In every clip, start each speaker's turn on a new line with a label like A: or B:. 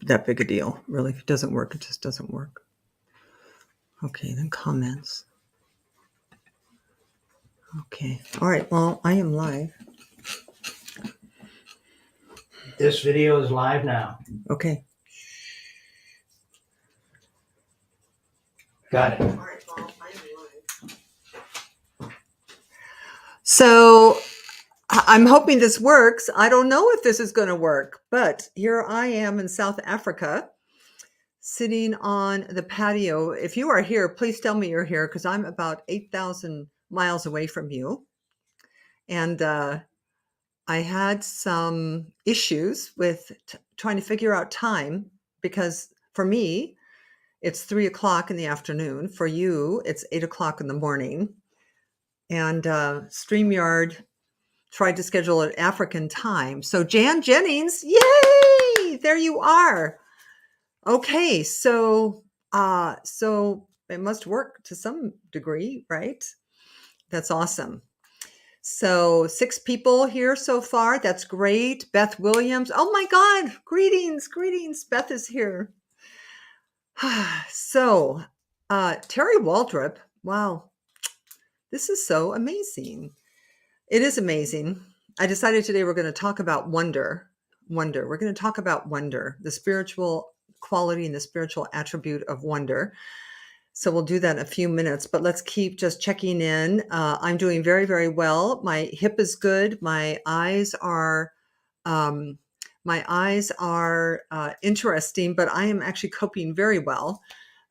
A: that big a deal, really. If it doesn't work, it just doesn't work. Okay, then comments. Okay. All right. Well, I am live.
B: This video is live now.
A: Okay.
B: Got it.
A: All right. Well, I am live. So I'm hoping this works. I don't know if this is going to work, but here I am in South Africa, sitting on the patio. If you are here, please tell me you're here because I'm about 8,000 miles away from you. And I had some issues with trying to figure out time because for me, it's 3 o'clock in the afternoon. For you, it's 8 o'clock in the morning. And StreamYard tried to schedule an African time. So Jan Jennings, yay! There you are. Okay, so it must work to some degree, right? That's awesome. So 6 people here so far. That's great. Beth Williams. Oh my God. Greetings. Beth is here. So Terry Waldrop. Wow. This is so amazing. It is amazing. I decided today we're going to talk about wonder. We're going to talk about wonder, the spiritual quality and the spiritual attribute of wonder. So we'll do that in a few minutes, but let's keep just checking in. I'm doing very, very well. My hip is good. My eyes are interesting, but I am actually coping very well.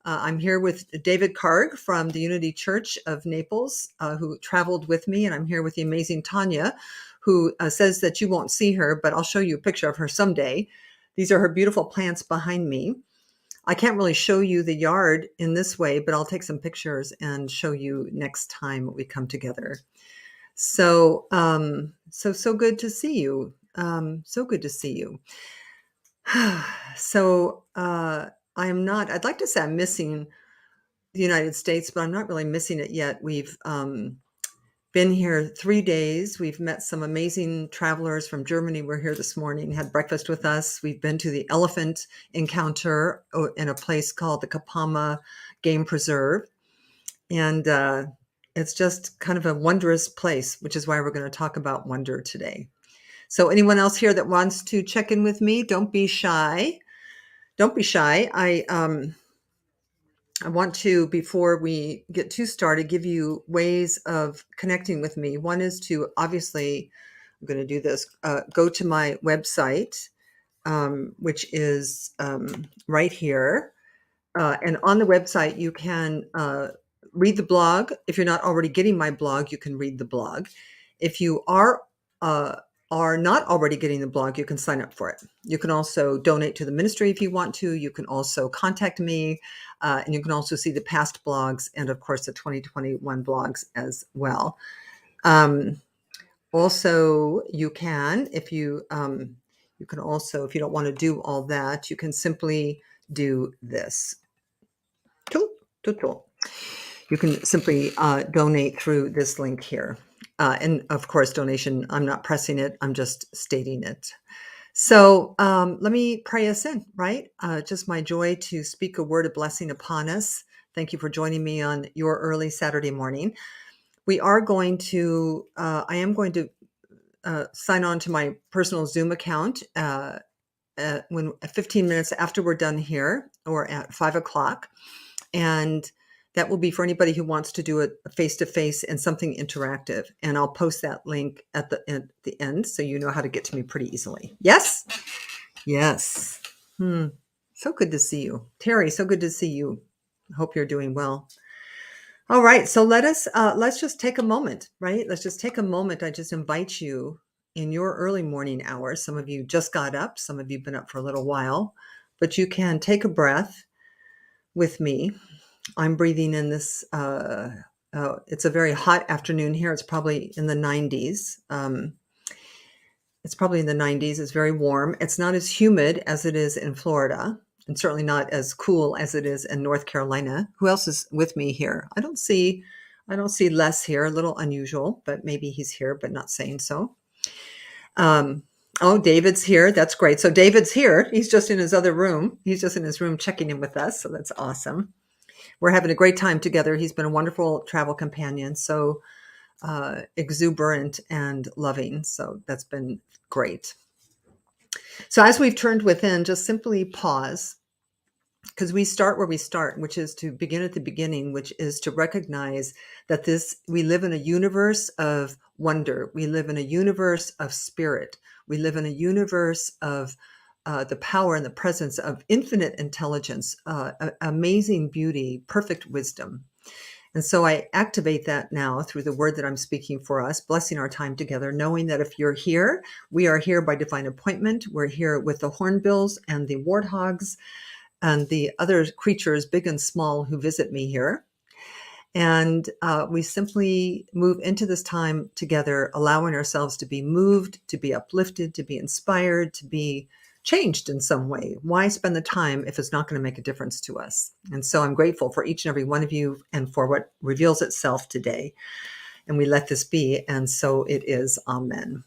A: I'm here with David Karg from the Unity Church of Naples, who traveled with me, and I'm here with the amazing Tanya, who says that you won't see her, but I'll show you a picture of her someday. These are her beautiful plants behind me. I can't really show you the yard in this way, but I'll take some pictures and show you next time we come together. So, so good to see you. So good to see you. So, I'd like to say I'm missing the United States, but I'm not really missing it yet. We've been here 3 days. We've met some amazing travelers from Germany. We're here this morning, had breakfast with us. We've been to the elephant encounter in a place called the Kapama Game Preserve. And it's just kind of a wondrous place, which is why we're going to talk about wonder today. So anyone else here that wants to check in with me, don't be shy. Don't be shy. I want to, before we get too started, give you ways of connecting with me. One is to, obviously, I'm going to do this, go to my website, which is right here. And on the website, you can read the blog. If you're not already getting my blog, you can read the blog. If you are not already getting the blog, you can sign up for it. You can also donate to the ministry if you want to. You can also contact me, and you can also see the past blogs and, of course, the 2021 blogs as well. Also, you can, if you can also, if you don't want to do all that, you can simply do this. You can simply donate through this link here. And of course, donation, I'm not pressing it, I'm just stating it. So let me pray us in, right? Just my joy to speak a word of blessing upon us. Thank you for joining me on your early Saturday morning. I am going to sign on to my personal Zoom account when 15 minutes after we're done here, or at 5 o'clock. And that will be for anybody who wants to do it face-to-face and something interactive. And I'll post that link at the end so you know how to get to me pretty easily. Yes? Yes. So good to see you. Terry, so good to see you. I hope you're doing well. All right, so let's just take a moment, right? Let's just take a moment. I just invite you in your early morning hours. Some of you just got up, some of you have been up for a little while, but you can take a breath with me. I'm breathing in this. It's a very hot afternoon here. It's probably in the 90s. It's probably in the 90s. It's very warm. It's not as humid as it is in Florida, and certainly not as cool as it is in North Carolina. Who else is with me here? I don't see Les here. A little unusual, but maybe he's here, but not saying so. Oh, David's here. That's great. So David's here. He's just in his other room. He's just in his room checking in with us. So that's awesome. We're having a great time together. He's been a wonderful travel companion. So exuberant and loving. So that's been great. So as we've turned within, just simply pause, because we start where we start, which is to begin at the beginning, which is to recognize that we live in a universe of wonder. We live in a universe of spirit. We live in a universe of the power and the presence of infinite intelligence, amazing beauty, perfect wisdom. And so I activate that now through the word that I'm speaking for us, blessing our time together, knowing that if you're here, we are here by divine appointment. We're here with the hornbills and the warthogs and the other creatures, big and small, who visit me here. And we simply move into this time together, allowing ourselves to be moved, to be uplifted, to be inspired, to be changed in some way. Why spend the time if it's not going to make a difference to us? And so I'm grateful for each and every one of you and for what reveals itself today. And we let this be. And so it is. Amen.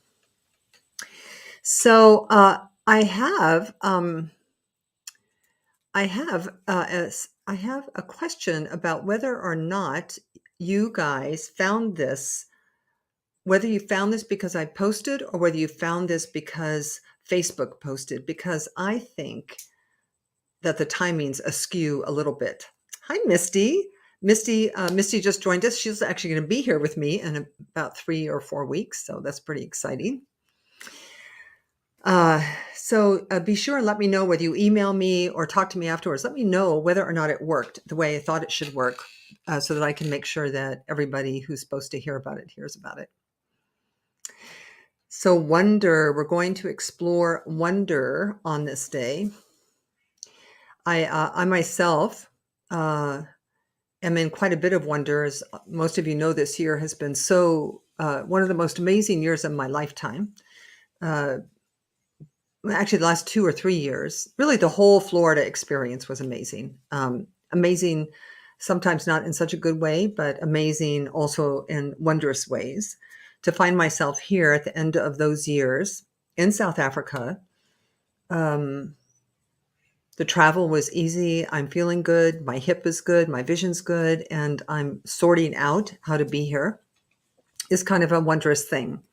A: So I have a question about whether or not you guys found this, whether you found this because I posted or whether you found this because Facebook posted, because I think that the timing's askew a little bit. Hi, Misty. Misty just joined us. She's actually going to be here with me in about 3 or 4 weeks, so that's pretty exciting. So be sure and let me know whether you email me or talk to me afterwards. Let me know whether or not it worked the way I thought it should work, so that I can make sure that everybody who's supposed to hear about it hears about it. So wonder, we're going to explore wonder on this day. I myself am in quite a bit of wonder. As most of you know, this year has been one of the most amazing years of my lifetime. Actually, the last 2 or 3 years, really the whole Florida experience was amazing. Amazing, sometimes not in such a good way, but amazing also in wondrous ways. To find myself here at the end of those years in South Africa, the travel was easy. I'm feeling good. My hip is good. My vision's good. And I'm sorting out how to be here. Is kind of a wondrous thing.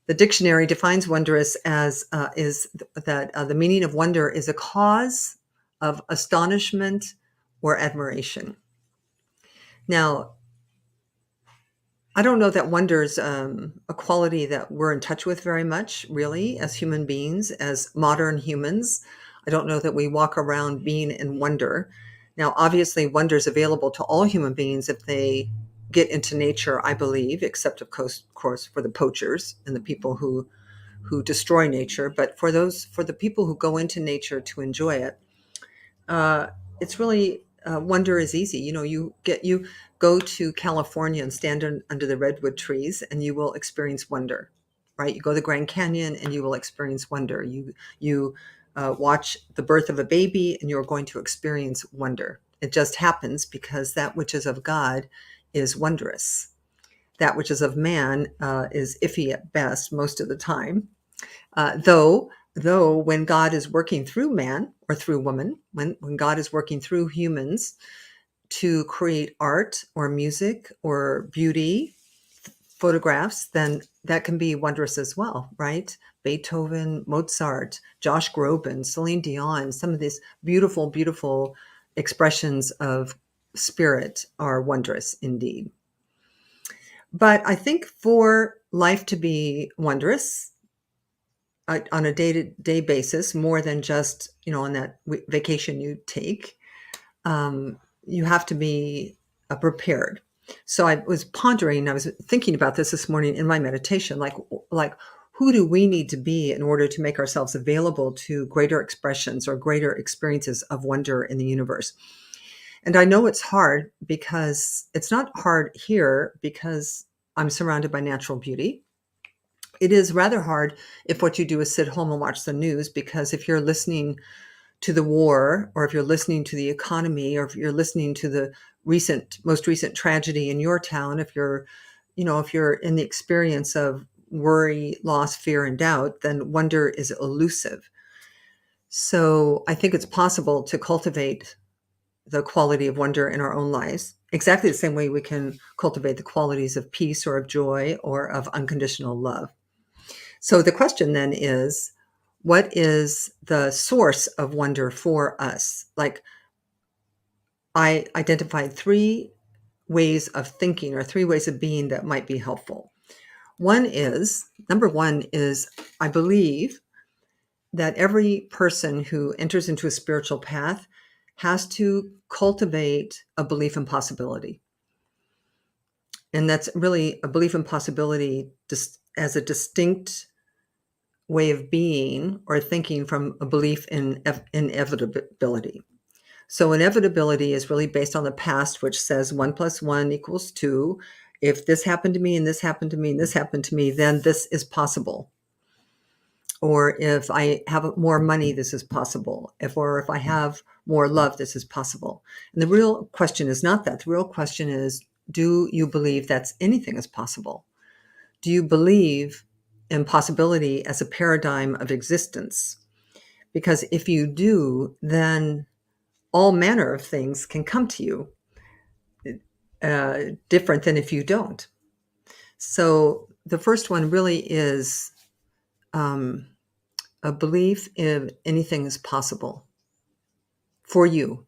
A: The dictionary defines wondrous as the meaning of wonder is a cause of astonishment or admiration. Now, I don't know that wonder is a quality that we're in touch with very much, really, as human beings, as modern humans. I don't know that we walk around being in wonder. Now, obviously, wonder is available to all human beings if they get into nature, I believe, except of course for the poachers and the people who destroy nature. But for the people who go into nature to enjoy it, it's really wonder is easy. You go to California and stand under the redwood trees, and you will experience wonder, right? You go to the Grand Canyon, and you will experience wonder. You watch the birth of a baby, and you're going to experience wonder. It just happens because that which is of God is wondrous. That which is of man is iffy at best most of the time. Though when God is working through man or through woman, when God is working through humans to create art or music or beauty, photographs, then that can be wondrous as well, right? Beethoven, Mozart, Josh Groban, Celine Dion, some of these beautiful, beautiful expressions of spirit are wondrous indeed. But I think for life to be wondrous on a day-to-day basis, more than just, on that vacation you take, you have to be prepared. So I was pondering, I was thinking about this morning in my meditation, like who do we need to be in order to make ourselves available to greater expressions or greater experiences of wonder in the universe? And I know it's hard because it's not hard here because I'm surrounded by natural beauty. It is rather hard if what you do is sit home and watch the news, because if you're listening to the war, or if you're listening to the economy, or if you're listening to the most recent tragedy in your town, if you're in the experience of worry, loss, fear, and doubt, then wonder is elusive. So I think it's possible to cultivate the quality of wonder in our own lives, exactly the same way we can cultivate the qualities of peace or of joy or of unconditional love. So the question then is, what is the source of wonder for us? Like, I identified 3 ways of thinking or 3 ways of being that might be helpful. Number one is, I believe that every person who enters into a spiritual path has to cultivate a belief in possibility. And that's really a belief in possibility just as a distinct way of being or thinking from a belief in inevitability. So inevitability is really based on the past, which says 1 + 1 = 2. If this happened to me and this happened to me and this happened to me, then this is possible. Or if I have more money, this is possible. If I have more love, this is possible. And the real question is not that. The real question is, do you believe that anything is possible? Do you believe in possibility as a paradigm of existence? Because if you do, then all manner of things can come to you, different than if you don't. So the first one really is a belief in anything is possible for you,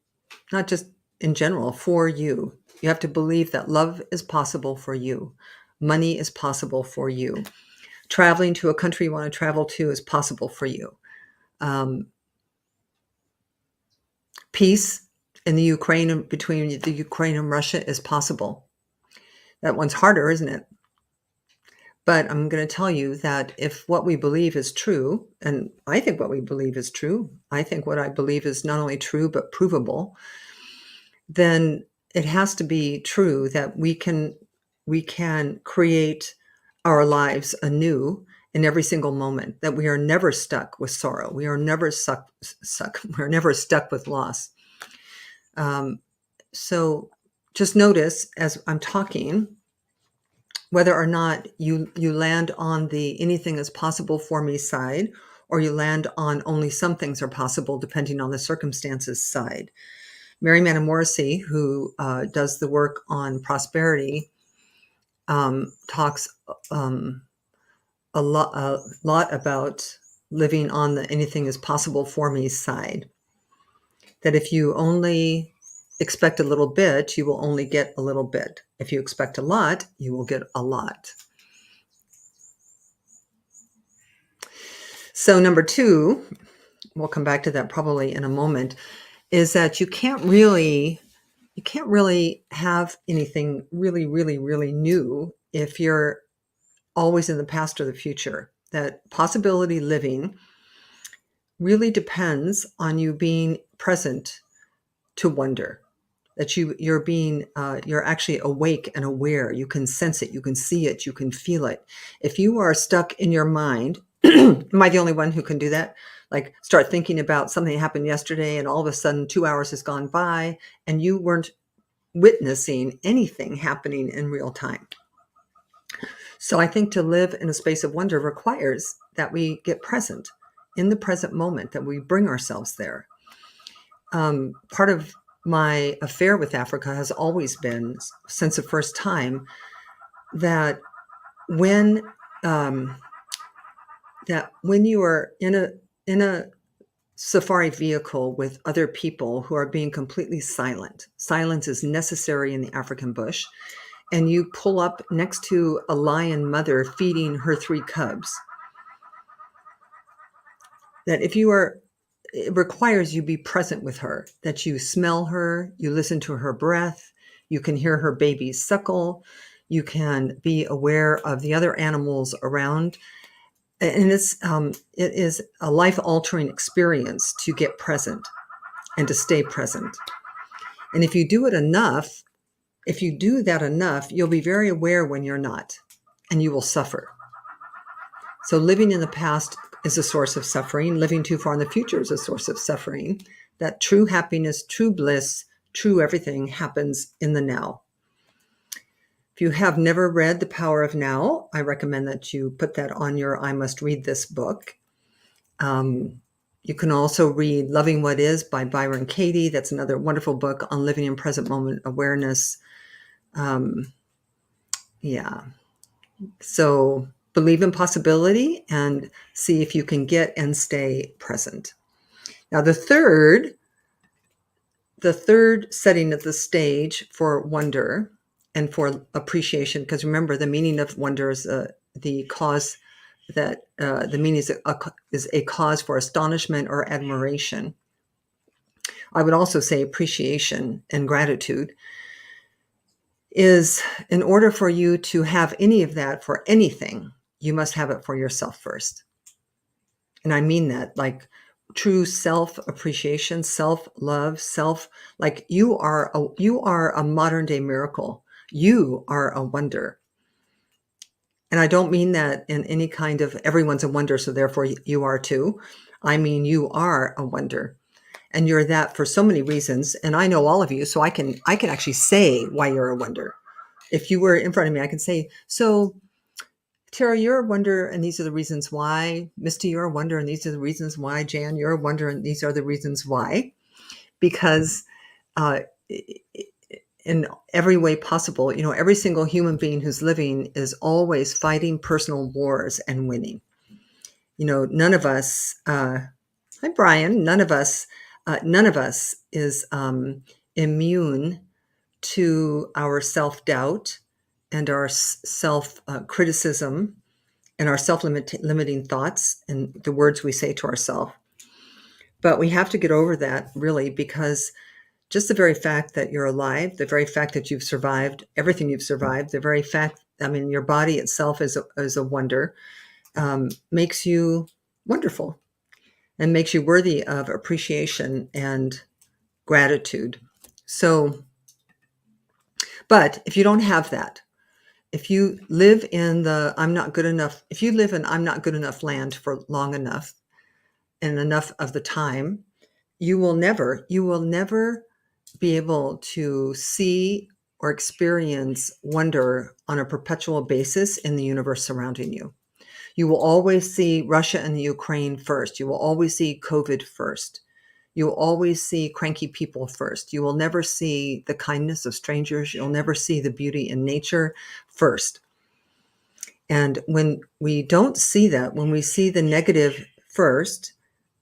A: not just in general, for you. You have to believe that love is possible for you. Money is possible for you. Traveling to a country you want to travel to is possible for you. Peace in the Ukraine, between the Ukraine and Russia, is possible. That one's harder, isn't it? But I'm going to tell you that if what we believe is true, and I think what we believe is true, I think what I believe is not only true but provable, then it has to be true that we can create our lives anew in every single moment, that we are never stuck with sorrow. We are never we're never stuck with loss. So just notice as I'm talking, whether or not you land on the anything is possible for me side, or you land on only some things are possible depending on the circumstances side. Mary Manomorisy, who does the work on prosperity, talks a lot about living on the anything is possible for me side. That if you only expect a little bit, you will only get a little bit. If you expect a lot, you will get a lot. So number 2, we'll come back to that probably in a moment, is that you can't really have anything really, really, really new if you're always in the past or the future. That possibility living really depends on you being present to wonder. That you're actually awake and aware. You can sense it, you can see it, you can feel it. If you are stuck in your mind, am I the only one who can do that? Like start thinking about something that happened yesterday and all of a sudden 2 hours has gone by and you weren't witnessing anything happening in real time. So I think to live in a space of wonder requires that we get present in the present moment, that we bring ourselves there. Part of my affair with Africa has always been, since the first time, that when you are in a safari vehicle with other people who are being completely silent, silence is necessary in the African bush, and you pull up next to a lion mother feeding her 3 cubs, that it requires you be present with her, that you smell her, you listen to her breath, you can hear her babies suckle, you can be aware of the other animals around. And it is a life-altering experience to get present and to stay present. And if you do that enough, you'll be very aware when you're not, and you will suffer. So living in the past is a source of suffering. Living too far in the future is a source of suffering. That true happiness, true bliss, true everything happens in the now. If you have never read The Power of Now, I recommend that you put that on your I must read this book. You can also read Loving What Is by Byron Katie. That's another wonderful book on living in present moment awareness. Yeah. So believe in possibility and see if you can get and stay present. Now, the third setting of the stage for wonder and for appreciation, because remember, the meaning of wonder is the cause that the meaning is a cause for astonishment or admiration. I would also say appreciation and gratitude is, in order for you to have any of that for anything, you must have it for yourself first. And I mean that, like true self-appreciation, self-love, like you are a modern day miracle. You are a wonder. And I don't mean that in any kind of everyone's a wonder, so therefore you are too. I mean, you are a wonder. And you're that for so many reasons. And I know all of you, so I can actually say why you're a wonder. If you were in front of me, I can say, so Tara, you're a wonder, and these are the reasons why. Misty, you're a wonder, and these are the reasons why. Jan, you're a wonder, and these are the reasons why. Because in every way possible, every single human being who's living is always fighting personal wars and winning. None of us, hi Brian, none of us is immune to our self-doubt and our self-criticism and our self-limiting thoughts and the words we say to ourselves. But we have to get over that, really, because just the very fact that you're alive, the very fact that you've survived everything you've survived, the very fact, your body itself is a wonder, makes you wonderful and makes you worthy of appreciation and gratitude. So, but if you don't have that, if you live in I'm not good enough land for long enough and enough of the time, you will never be able to see or experience wonder on a perpetual basis in the universe surrounding you. You will always see Russia and the Ukraine first. You will always see COVID first. You will always see cranky people first. You will never see the kindness of strangers. You'll never see the beauty in nature first. And when we don't see that, when we see the negative first,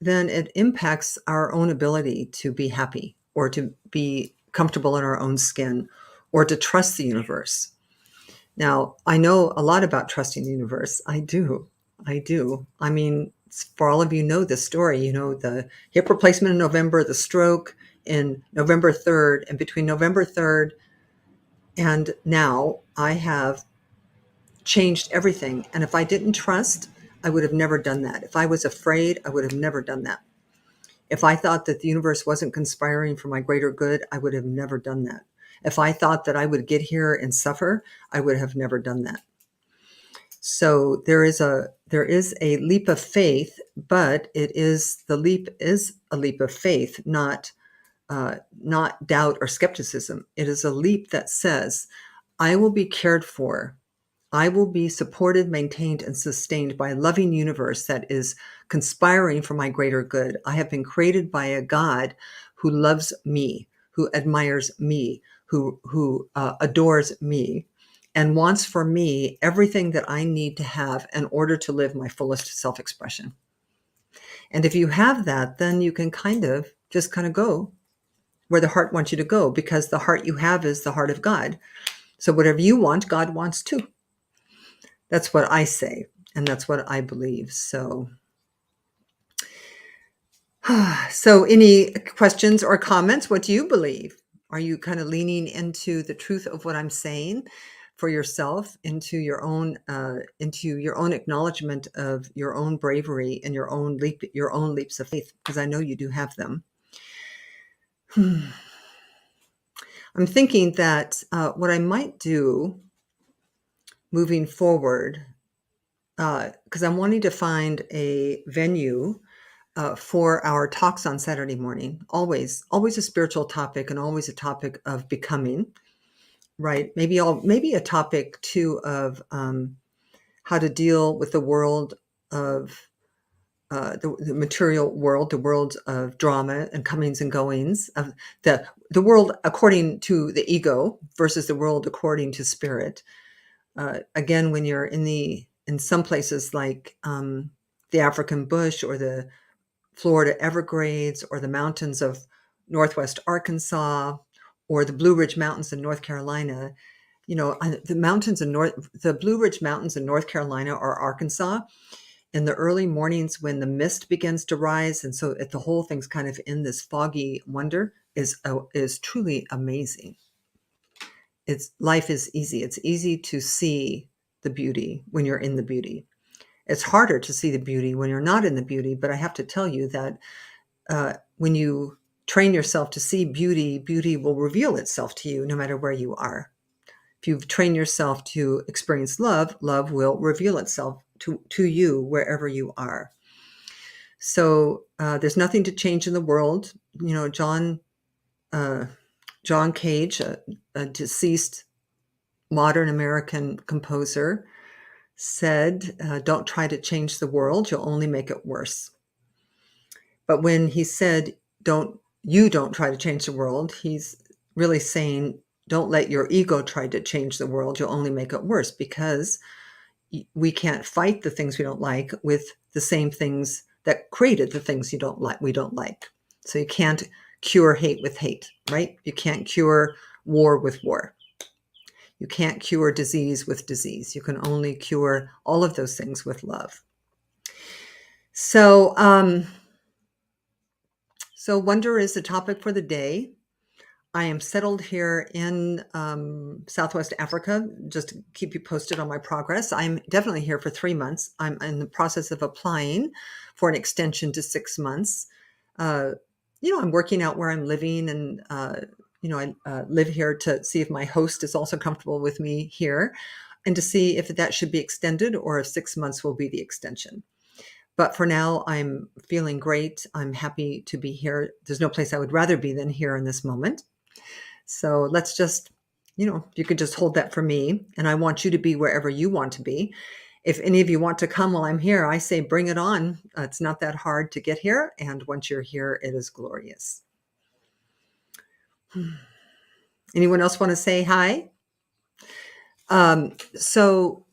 A: then it impacts our own ability to be happy or to be comfortable in our own skin or to trust the universe. Now, I know a lot about trusting the universe. I do. For all of you know this story, the hip replacement in November, the stroke in November 3rd, and between November 3rd and now, I have changed everything. And if I didn't trust, I would have never done that. If I was afraid, I would have never done that. If I thought that the universe wasn't conspiring for my greater good, I would have never done that. If I thought that I would get here and suffer, I would have never done that. So there is a leap of faith, but the leap is a leap of faith, not doubt or skepticism. It is a leap that says, I will be cared for. I will be supported, maintained, and sustained by a loving universe that is conspiring for my greater good. I have been created by a God who loves me, who admires me, who adores me, and wants for me everything that I need to have in order to live my fullest self-expression. And if you have that, then you can kind of go where the heart wants you to go, because the heart you have is the heart of God. So whatever you want, God wants too. That's what I say, and that's what I believe. So any questions or comments? What do you believe? Are you kind of leaning into the truth of what I'm saying for yourself, into your own acknowledgement of your own bravery and your own leaps of faith? Because I know you do have them. I'm thinking that what I might do moving forward, because I'm wanting to find a venue for our talks on Saturday morning. Always a spiritual topic and always a topic of becoming. right? Maybe a topic too of how to deal with the world of the material world, the world of drama and comings and goings, of the world according to the ego versus the world according to spirit. Again, when you're in some places like the African bush or the Florida Everglades or the mountains of Northwest Arkansas or the Blue Ridge Mountains in North Carolina, the Blue Ridge Mountains in North Carolina or Arkansas in the early mornings when the mist begins to rise, and so the whole thing's kind of in this foggy wonder is truly amazing. Life is easy. It's easy to see the beauty when you're in the beauty. It's harder to see the beauty when you're not in the beauty, but I have to tell you that when you train yourself to see beauty, beauty will reveal itself to you no matter where you are. If you've trained yourself to experience love, love will reveal itself to you wherever you are. So there's nothing to change in the world. John Cage, a deceased modern American composer, said, don't try to change the world, you'll only make it worse. But when he said, don't try to change the world, he's really saying, don't let your ego try to change the world, you'll only make it worse, because we can't fight the things we don't like with the same things that created the things we don't like. So you can't cure hate with hate, right? You can't cure war with war. You can't cure disease with disease. You can only cure all of those things with love. So, so wonder is the topic for the day. I am settled here in Southwest Africa. Just to keep you posted on my progress. I'm definitely here for 3 months. I'm in the process of applying for an extension to 6 months. I'm working out where I'm living, and I live here to see if my host is also comfortable with me here, and to see if that should be extended or if 6 months will be the extension. But for now, I'm feeling great. I'm happy to be here. There's no place I would rather be than here in this moment. So let's just, you could just hold that for me. And I want you to be wherever you want to be. If any of you want to come while I'm here, I say bring it on. It's not that hard to get here. And once you're here, it is glorious. Anyone else want to say hi? So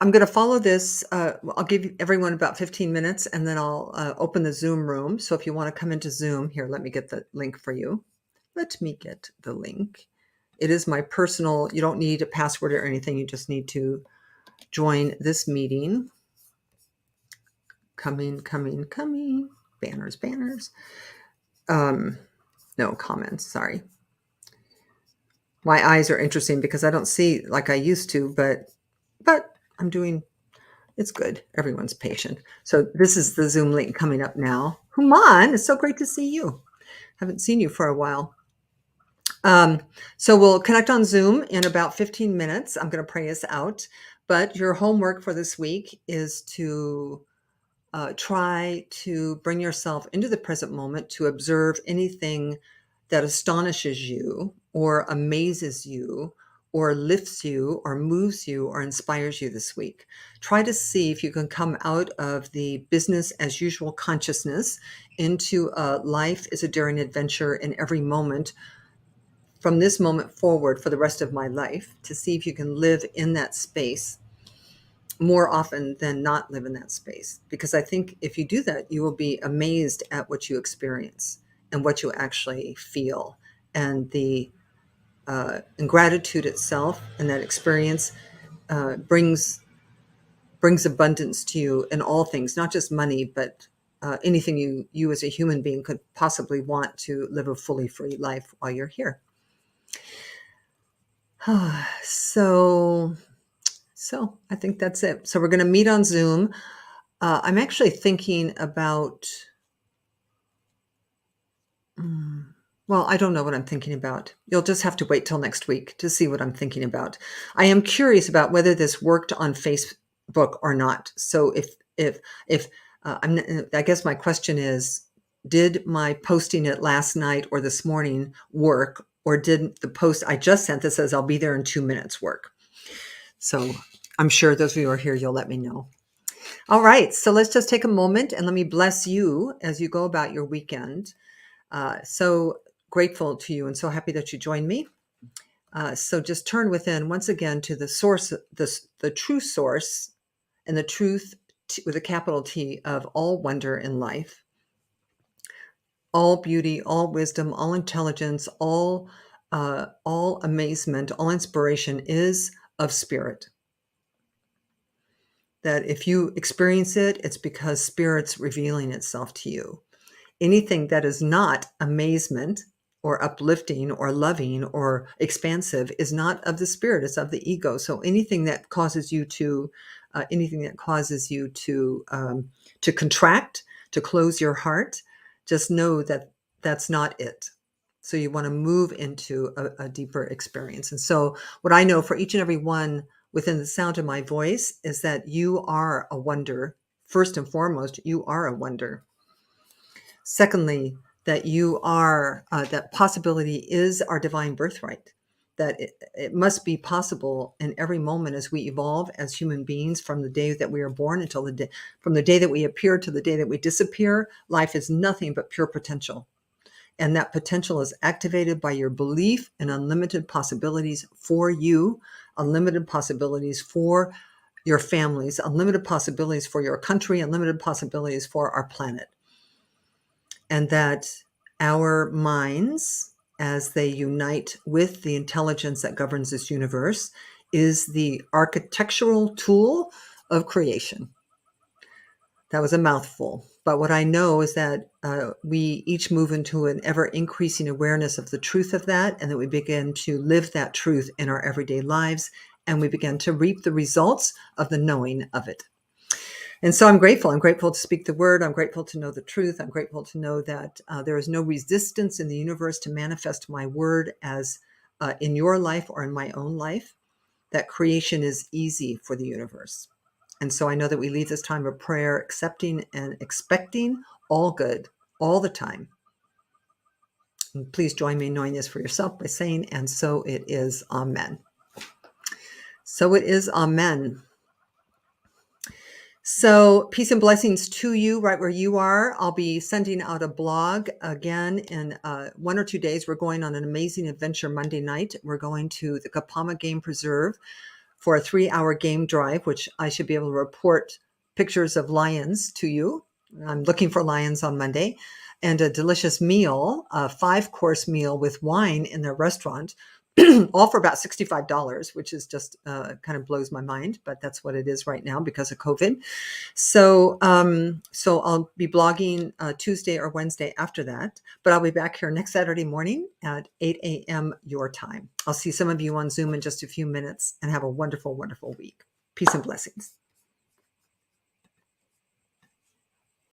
A: I'm going to follow this. I'll give everyone about 15 minutes, and then I'll open the Zoom room. So if you want to come into Zoom, here, let me get the link for you. Let me get the link. It is my personal, you don't need a password or anything. You just need to join this meeting. Coming. Banners. No comments, sorry. My eyes are interesting because I don't see like I used to, but I'm doing, it's good. Everyone's patient. So this is the Zoom link coming up now. Human, it's so great to see you. Haven't seen you for a while. So we'll connect on Zoom in about 15 minutes. I'm going to pray us out. But your homework for this week is to try to bring yourself into the present moment, to observe anything that astonishes you or amazes you or lifts you or moves you or inspires you this week. Try to see if you can come out of the business as usual consciousness into life is a daring adventure in every moment from this moment forward for the rest of my life, to see if you can live in that space more often than not live in that space. Because I think if you do that, you will be amazed at what you experience and what you actually feel. And the gratitude itself and that experience brings abundance to you in all things, not just money, but anything you as a human being could possibly want to live a fully free life while you're here. So I think that's it. So we're going to meet on Zoom. I'm actually thinking about, well, I don't know what I'm thinking about. You'll just have to wait till next week to see what I'm thinking about. I am curious about whether this worked on Facebook or not. So I guess my question is, did my posting it last night or this morning work, or did the post I just sent that says I'll be there in 2 minutes work? So I'm sure those of you who are here, you'll let me know. All right, so let's just take a moment and let me bless you as you go about your weekend. So grateful to you and so happy that you joined me. So just turn within once again to the source, the true source, and the truth with a capital T of all wonder in life, all beauty, all wisdom, all intelligence, all amazement, all inspiration is of spirit. That if you experience it, it's because spirit's revealing itself to you. Anything that is not amazement or uplifting or loving or expansive is not of the spirit, it's of the ego. So anything that causes you to contract, to close your heart, just know that that's not it. So you want to move into a deeper experience. And so what I know for each and every one within the sound of my voice is that you are a wonder. First and foremost, you are a wonder. Secondly, that you are, that possibility is our divine birthright, that it must be possible in every moment as we evolve as human beings from the day that we are born until from the day that we appear to the day that we disappear. Life is nothing but pure potential. And that potential is activated by your belief in unlimited possibilities for you, unlimited possibilities for your families, unlimited possibilities for your country, unlimited possibilities for our planet. And that our minds, as they unite with the intelligence that governs this universe, is the architectural tool of creation. That was a mouthful. But what I know is that we each move into an ever increasing awareness of the truth of that, and that we begin to live that truth in our everyday lives, and we begin to reap the results of the knowing of it. And so I'm grateful. I'm grateful to speak the word. I'm grateful to know the truth. I'm grateful to know that there is no resistance in the universe to manifest my word as in your life or in my own life, that creation is easy for the universe. And so I know that we leave this time of prayer accepting and expecting all good all the time. And please join me in knowing this for yourself by saying, and so it is, amen. So it is, amen. So peace and blessings to you right where you are. I'll be sending out a blog again in 1 or 2 days. We're going on an amazing adventure Monday night. We're going to the Kapama Game Preserve for a 3-hour game drive, which I should be able to report pictures of lions to you. I'm looking for lions on Monday, and a delicious meal, a 5-course meal with wine in their restaurant, all for about $65, which is just kind of blows my mind, but that's what it is right now because of COVID. So, so I'll be blogging Tuesday or Wednesday after that, but I'll be back here next Saturday morning at 8 a.m. your time. I'll see some of you on Zoom in just a few minutes, and have a wonderful, wonderful week. Peace and blessings.